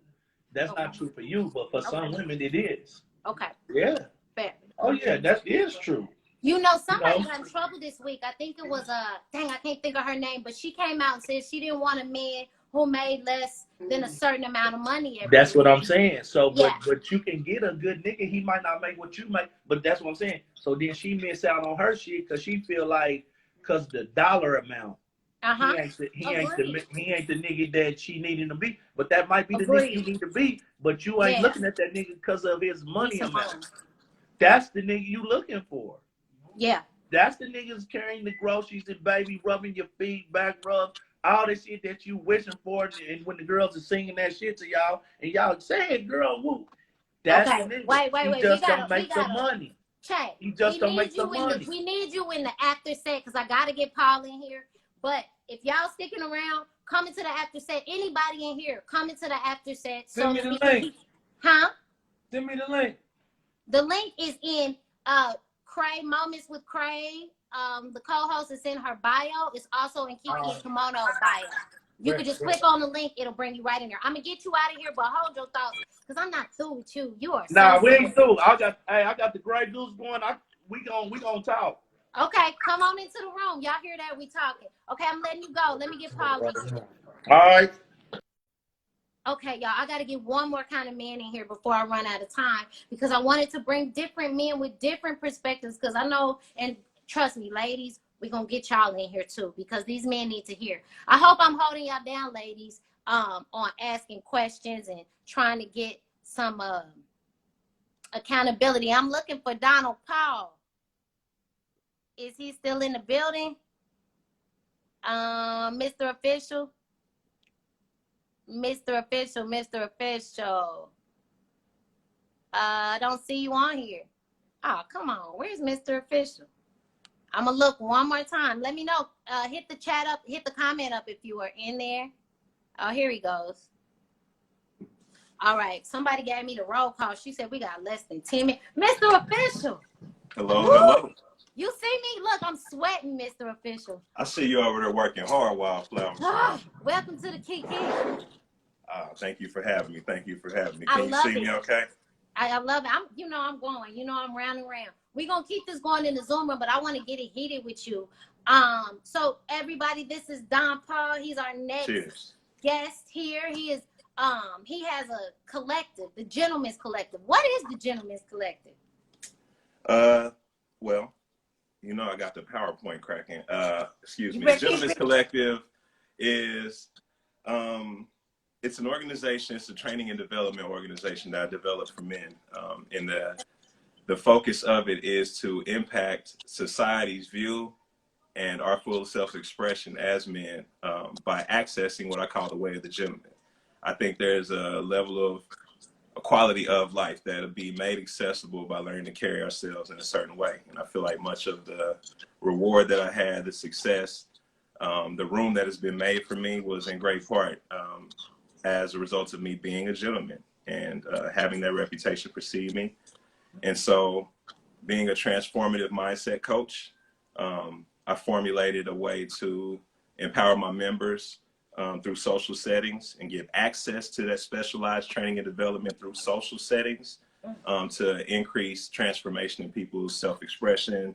That's not true for you, but for some women it is. Okay. Yeah. Fair. Oh yeah, that is true. You know, somebody got in trouble this week. I think it was dang, I can't think of her name, but she came out and said she didn't want a man who made less than a certain amount of money every That's year. what I'm saying. So, Yeah. but you can get a good nigga. He might not make what you make, but that's what I'm saying. So then she miss out on her shit because she feel like because the dollar amount. He ain't the nigga that she needed to be, but that might be the nigga you need to be. But you ain't looking at that nigga because of his money amount. That's the nigga you looking for. Yeah. That's the niggas carrying the groceries and baby rubbing your feet, back rub, all this shit that you wishing for. And when the girls are singing that shit to y'all and y'all saying, girl, woo. That's the nigga. Wait. He just don't make some money. Check. He just don't make some money. We need you in the after set because I got to get Paul in here. But if y'all sticking around, come into the after set. Anybody in here, come into the after set. Send me the link. Huh? Send me the link. The link is in Cray Moments with Cray. The co-host is in her bio. It's also in Kiki and Kimono bio. You can just click on the link. It'll bring you right in there. I'm going to get you out of here, but hold your thoughts because I'm not through with you. You are we ain't through. I got the Grey Goose going. We gonna talk. Okay, come on into the room. Y'all hear that? We talking. Okay, I'm letting you go. Let me get Paul in here. All right. Okay, y'all, I got to get one more kind of man in here before I run out of time because I wanted to bring different men with different perspectives because I know, and trust me, ladies, we're going to get y'all in here too because these men need to hear. I hope I'm holding y'all down, ladies, on asking questions and trying to get some accountability. I'm looking for Donald Paul. Is he still in the building? Mr. Official? Mr. Official. I don't see you on here. Oh, come on. Where's Mr. Official? I'm going to look one more time. Let me know. Hit the chat up. Hit the comment up if you are in there. Oh, here he goes. All right. Somebody gave me the roll call. She said we got less than 10 minutes. Mr. Official. Hello. You see me? Look, I'm sweating, Mr. Official. I see you over there working hard, Wildflower. Welcome to the Kiki. Thank you for having me. Can you see me okay? I love it. I'm going. I'm round and round. We're going to keep this going in the Zoom room, but I want to get it heated with you. So everybody, this is Don Paul. He's our next guest here. He has a collective, the Gentleman's Collective. What is the Gentleman's Collective? Well, I got the PowerPoint cracking. Excuse me. The Gentleman's Collective is it's an organization. It's a training and development organization that I developed for men. And the focus of it is to impact society's view and our full self-expression as men by accessing what I call the way of the gentleman. I think there's a level of quality of life that'll be made accessible by learning to carry ourselves in a certain way. And I feel like much of the reward that I had, the success, the room that has been made for me was in great part as a result of me being a gentleman and having that reputation precede me. And so being a transformative mindset coach, I formulated a way to empower my members through social settings and give access to that specialized training and development through social settings to increase transformation in people's self-expression,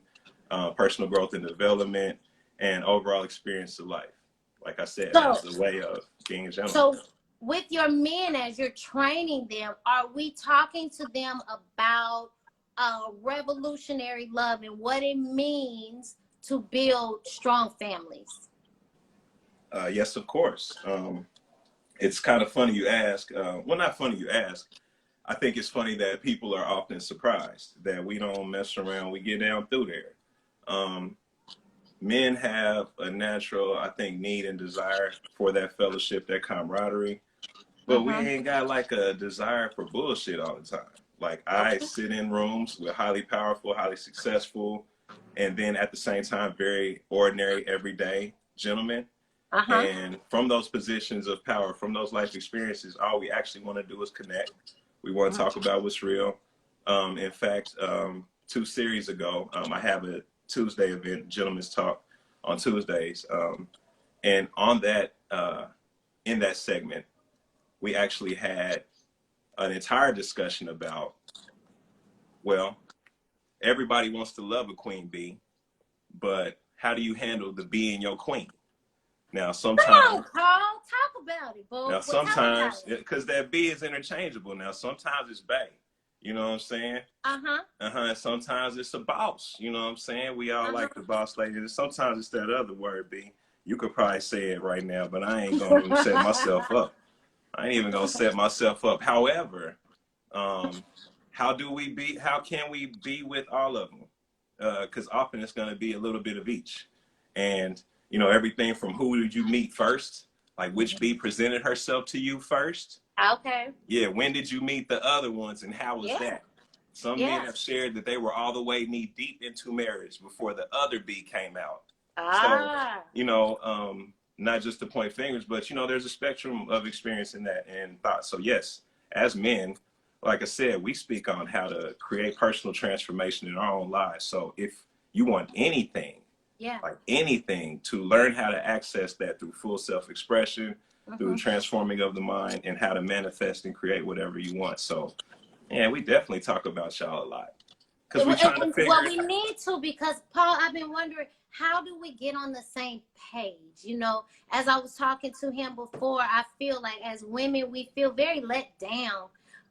personal growth and development, and overall experience of life. Like I said, as a way of being a gentleman. So with your men, as you're training them, are we talking to them about revolutionary love and what it means to build strong families? Yes, of course. It's kind of funny you ask. Well, not funny you ask. I think it's funny that people are often surprised that we don't mess around. We get down through there. Men have a natural, I think, need and desire for that fellowship, that camaraderie. But we ain't got like a desire for bullshit all the time. Like I sit in rooms with highly powerful, highly successful, and then at the same time, very ordinary, everyday gentlemen. And from those positions of power, from those life experiences, all we actually want to do is connect. We want to talk about what's real. In fact, 2 series ago, I have a Tuesday event, Gentlemen's Talk on Tuesdays. And on that, in that segment, we actually had an entire discussion about, well, everybody wants to love a queen bee, but how do you handle the bee in your queen? Now, sometimes, come on, Paul, talk about it, boo. Now, sometimes, because that bee is interchangeable. Now, sometimes it's bae. You know what I'm saying? And sometimes it's a boss. You know what I'm saying? We all like the boss lady. Sometimes it's that other word, B. You could probably say it right now, but I ain't going to set myself up. I ain't even going to set myself up. However, how can we be with all of them? Because often it's going to be a little bit of each. And, you know, everything from who did you meet first? Like which bee presented herself to you first? Okay. Yeah, when did you meet the other ones and how was that? Some men have shared that they were all the way knee deep into marriage before the other bee came out. So, you know, not just to point fingers, but, you know, there's a spectrum of experience in that and thought. So, yes, as men, like I said, we speak on how to create personal transformation in our own lives. So if you want anything, like anything, to learn how to access that through full self-expression, through the transforming of the mind, and how to manifest and create whatever you want. So, yeah, we definitely talk about y'all a lot. Because we're trying to figure we need to, because, Paul, I've been wondering, how do we get on the same page? You know, as I was talking to him before, I feel like as women, we feel very let down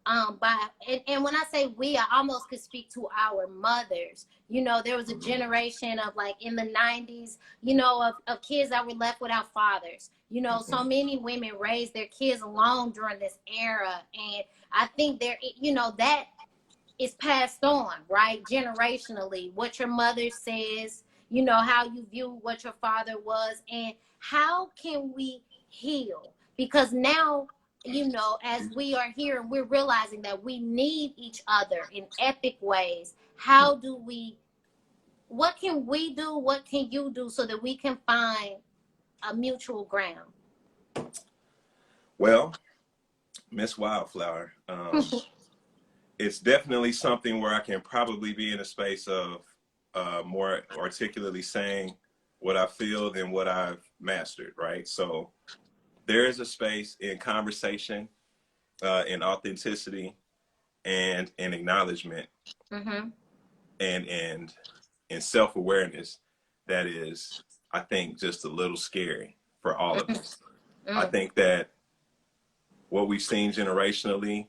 and when I say we, I almost could speak to our mothers. You know, there was a generation of like in the 90s, you know, of kids that were left without fathers. You know, so many women raised their kids alone during this era. And I think there, you know, that is passed on, right? Generationally, what your mother says, you know, how you view what your father was, and how can we heal? Because now, you know, as we are here and we're realizing that we need each other in epic ways, how do we, what can we do? What can you do so that we can find a mutual ground? Well, Miss Wildflower, it's definitely something where I can probably be in a space of more articulately saying what I feel than what I've mastered, right? So there is a space in conversation, in authenticity, and in acknowledgement, and in self-awareness that is, I think, just a little scary for all of us. I think that what we've seen generationally,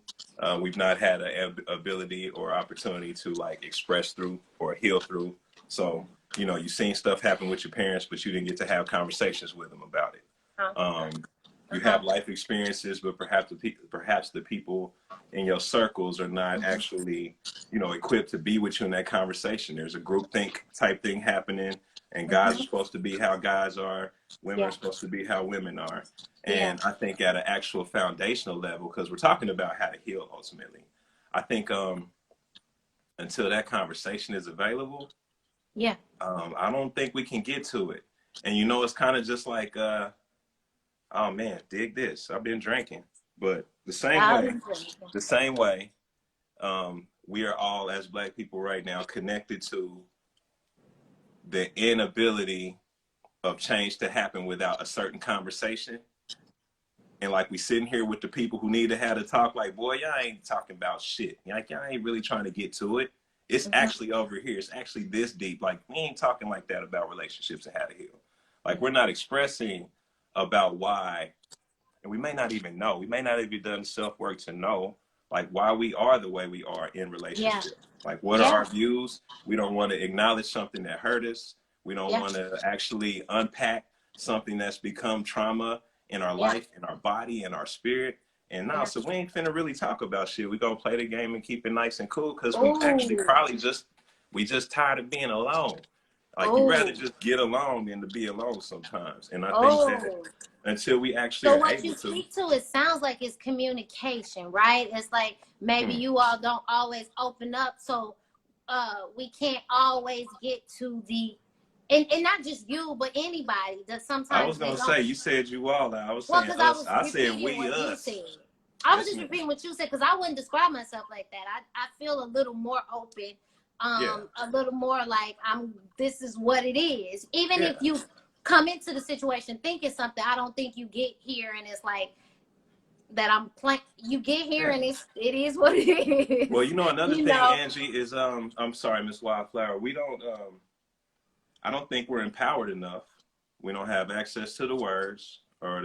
we've not had an ability or opportunity to like express through or heal through. So, you know, you've seen stuff happen with your parents, but you didn't get to have conversations with them about it. You have life experiences, but perhaps the people in your circles are not actually, you know, equipped to be with you in that conversation. There's a group think type thing happening. And guys are supposed to be how guys are. Women are supposed to be how women are. And I think at an actual foundational level, because we're talking about how to heal ultimately, I think until that conversation is available, I don't think we can get to it. And you know, it's kind of just like, oh man, dig this. I've been drinking. But the same way, we are all as Black people right now connected to the inability of change to happen without a certain conversation. And like we sitting here with the people who need to have the talk, like, boy, y'all ain't talking about shit. Like, y'all ain't really trying to get to it. It's actually over here. It's actually this deep. Like, we ain't talking like that about relationships and how to heal. Like, we're not expressing about why, and we may not even know. We may not even done self-work to know, like, why we are the way we are in relationships. Like, what are our views? We don't want to acknowledge something that hurt us. We don't want to actually unpack something that's become trauma in our life, in our body, in our spirit. And now, so we ain't finna really talk about shit. We gonna play the game and keep it nice and cool, because we actually probably we just tired of being alone. Like, you rather just get along than to be alone sometimes. And I think that until we actually so what you speak to, it sounds like it's communication, right? It's like maybe you all don't always open up, so we can't always get to the and not just you, but anybody. That sometimes I was gonna say, you said you all. I was saying us. I said we, us. I was just repeating what you said, because I wouldn't describe myself like that. I feel a little more open, a little more like this is what it is. Even if you come into the situation thinking something, I don't think you get here and it's like that I'm playing. You get here and it is what it is. Well, you know, another thing, Angie, is I'm sorry, Miss Wildflower. We don't I don't think we're empowered enough. We don't have access to the words or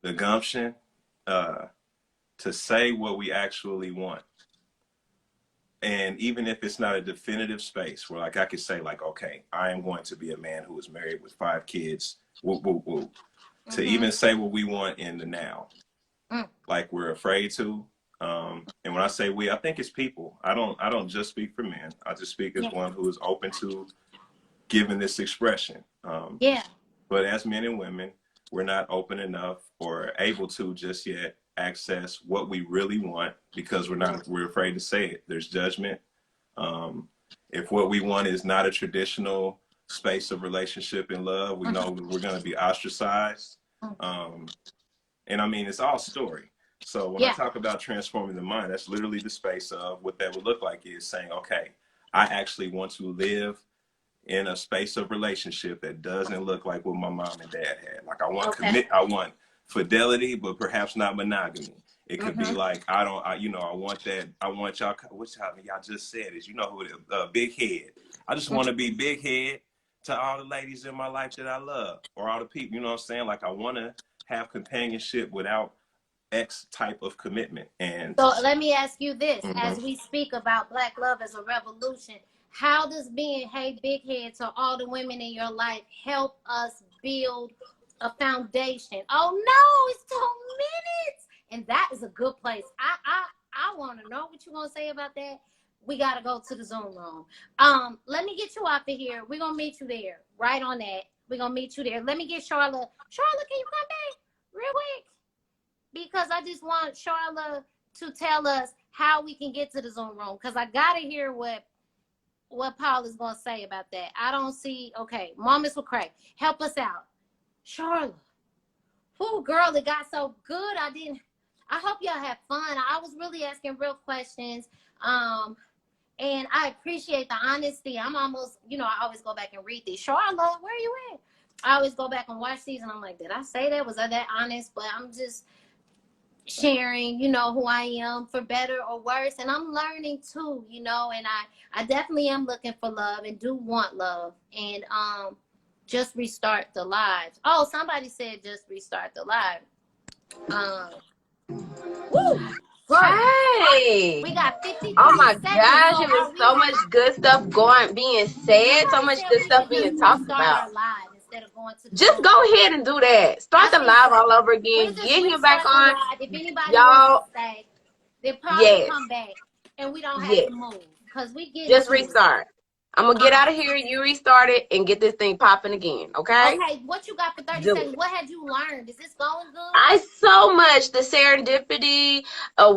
the gumption to say what we actually want. And even if it's not a definitive space where, like, I could say, like, okay, I am going to be a man who is married with 5 kids, whoop, whoop, whoop. To even say what we want in the now, like we're afraid to. And when I say we, I think it's people. I don't just speak for men. I just speak as one who is open to giving this expression. But as men and women, we're not open enough or able to just yet access what we really want, because we're afraid to say it. There's judgment. If what we want is not a traditional space of relationship and love, we know we're going to be ostracized. And I mean, it's all story. So when I talk about transforming the mind, that's literally the space of what that would look like, is saying, okay, I actually want to live in a space of relationship that doesn't look like what my mom and dad had. Like, I want I want fidelity, but perhaps not monogamy. It could be like, I want that. I want y'all, what y'all just said is, you know who big head. I just want to be big head to all the ladies in my life that I love, or all the people, you know what I'm saying? Like, I want to have companionship without X type of commitment. And so let me ask you this, as we speak about Black love as a revolution, how does being Hey Big Head to all the women in your life help us build a foundation? Oh no, it's 2 minutes. And that is a good place. I want to know what you're going to say about that. We got to go to the Zoom room. Let me get you off of here. We're going to meet you there. Right on that. We're going to meet you there. Let me get Charlotte. Charlotte, can you come back real quick? Because I just want Charlotte to tell us how we can get to the Zoom room. Because I got to hear what Paul is going to say about that. I don't see. Okay. Moments will crack. Help us out. Charlotte. Oh, girl, it got so good. I hope y'all have fun. I was really asking real questions. And I appreciate the honesty. I'm almost, I always go back and read these. Charlotte, where are you at? I always go back and watch these, and I'm like, did I say that? Was I that honest? But I'm just sharing, who I am, for better or worse. And I'm learning too, and I definitely am looking for love and do want love. And just restart the lives. Oh, somebody said just restart the live. Woo! Hey, we got 50. Oh my gosh, it was so much good stuff being said, so much good stuff being talked about. Just go ahead and do that. Start the live all over again. Get him back on. If anybody wants to stay, they'll probably come back, and we don't have to move because we get just restart. I'm gonna get out of here. You restart it and get this thing popping again. Okay. Okay. What you got for 30 Do seconds? it. What had you learned? Is this going good? I so much the serendipity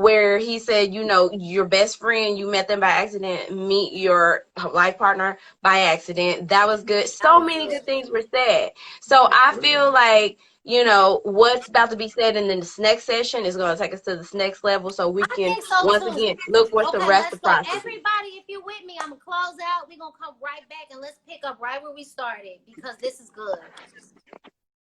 where he said, you know, your best friend, you met them by accident, meet your life partner by accident. That was good. So many good things were said. So I feel like, you know, what's about to be said in this next session is going to take us to this next level so we I can, think so once too. again, look what's the Okay, let's go. reciprocity. Everybody, if you're with me, I'm gonna close out. We're gonna come right back and let's pick up right where we started because this is good.